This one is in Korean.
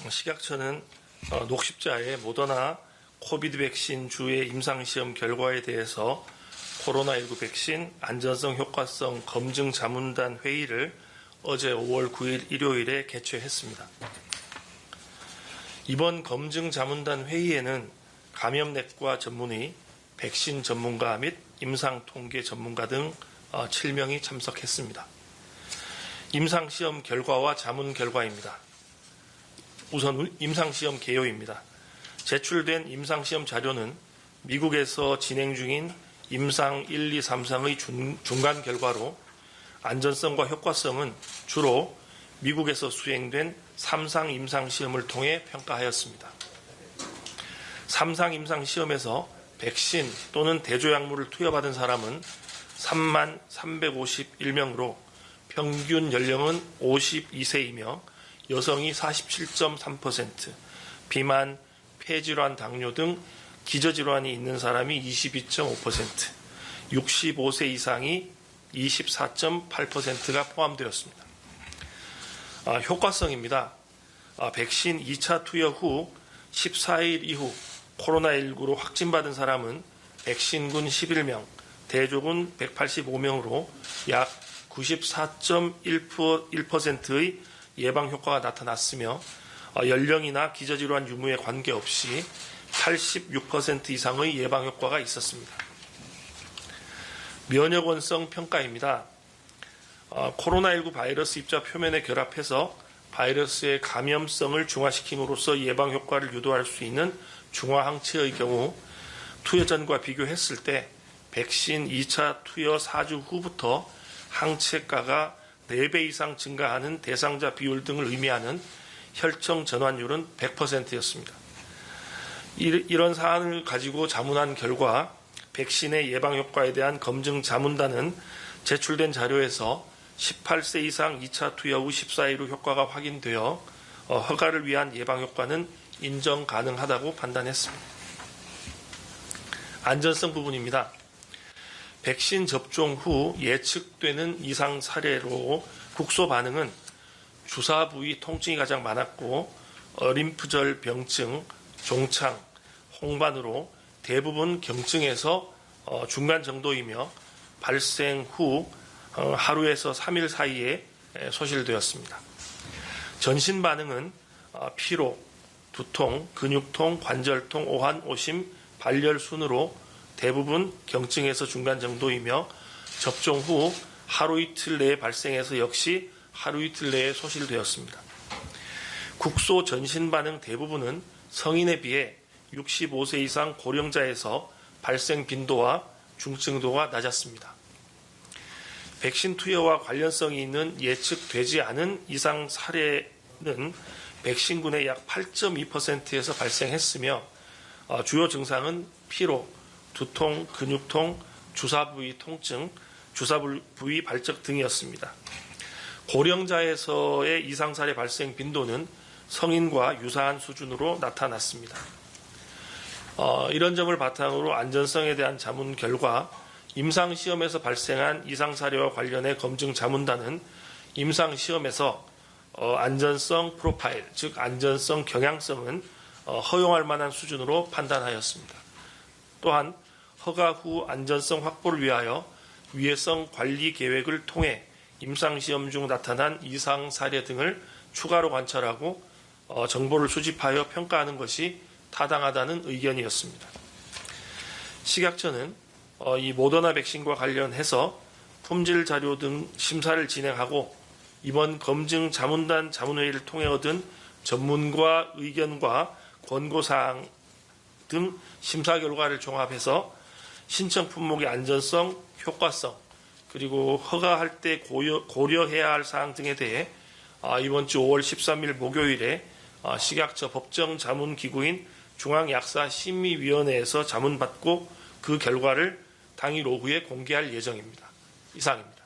식약처는 녹십자의 모더나 코비드 백신 주의 임상시험 결과에 대해서 코로나19 백신 안전성 효과성 검증 자문단 회의를 어제 5월 9일 일요일에 개최했습니다. 이번 검증 자문단 회의에는 감염내과 전문의, 백신 전문가 및 임상통계 전문가 등 7명이 참석했습니다. 임상시험 결과와 자문 결과입니다. 우선 임상시험 개요입니다. 제출된 임상시험 자료는 미국에서 진행 중인 임상 1, 2, 3상의 중간 결과로 안전성과 효과성은 주로 미국에서 수행된 3상 임상시험을 통해 평가하였습니다. 3상 임상시험에서 백신 또는 대조약물을 투여받은 사람은 3만 351명으로 평균 연령은 52세이며 여성이 47.3%, 비만, 폐질환, 당뇨 등 기저질환이 있는 사람이 22.5%, 65세 이상이 24.8%가 포함되었습니다. 효과성입니다. 백신 2차 투여 후 14일 이후 코로나19로 확진받은 사람은 백신군 11명, 대조군 185명으로 약 94.1%의 예방 효과가 나타났으며 연령이나 기저질환 유무에 관계없이 86% 이상의 예방 효과가 있었습니다. 면역원성 평가입니다. 코로나19 바이러스 입자 표면에 결합해서 바이러스의 감염성을 중화시킴으로써 예방 효과를 유도할 수 있는 중화항체의 경우 투여 전과 비교했을 때 백신 2차 투여 4주 후부터 항체가가 4배 이상 증가하는 대상자 비율 등을 의미하는 혈청 전환율은 100%였습니다. 이런 사안을 가지고 자문한 결과 백신의 예방 효과에 대한 검증 자문단은 제출된 자료에서 18세 이상 2차 투여 후 14일 후 효과가 확인되어 허가를 위한 예방 효과는 인정 가능하다고 판단했습니다. 안전성 부분입니다. 백신 접종 후 예측되는 이상 사례로 국소 반응은 주사 부위 통증이 가장 많았고 림프절 병증, 종창, 홍반으로 대부분 경증에서 중간 정도이며 발생 후 하루에서 3일 사이에 소실되었습니다. 전신 반응은 피로, 두통, 근육통, 관절통, 오한, 오심, 발열 순으로 대부분 경증에서 중간 정도이며 접종 후 하루 이틀 내에 발생해서 역시 하루 이틀 내에 소실되었습니다. 국소 전신 반응 대부분은 성인에 비해 65세 이상 고령자에서 발생 빈도와 중증도가 낮았습니다. 백신 투여와 관련성이 있는 예측되지 않은 이상 사례는 백신군의 약 8.2%에서 발생했으며 주요 증상은 피로, 두통, 근육통, 주사 부위 통증, 주사 부위 발적 등이었습니다. 고령자에서의 이상 사례 발생 빈도는 성인과 유사한 수준으로 나타났습니다. 이런 점을 바탕으로 안전성에 대한 자문 결과 임상시험에서 발생한 이상 사례와 관련해 검증 자문단은 임상시험에서 안전성 프로파일, 즉 안전성 경향성은 허용할 만한 수준으로 판단하였습니다. 또한 허가 후 안전성 확보를 위하여 위해성 관리 계획을 통해 임상시험 중 나타난 이상 사례 등을 추가로 관찰하고 정보를 수집하여 평가하는 것이 타당하다는 의견이었습니다. 식약처는 이 모더나 백신과 관련해서 품질 자료 등 심사를 진행하고 이번 검증 자문단 자문회의를 통해 얻은 전문가 의견과 권고사항 등 심사 결과를 종합해서 신청 품목의 안전성, 효과성, 그리고 허가할 때 고려해야 할 사항 등에 대해 이번 주 5월 13일 목요일에 식약처 법정자문기구인 중앙약사심의위원회에서 자문받고 그 결과를 당일 오후에 공개할 예정입니다. 이상입니다.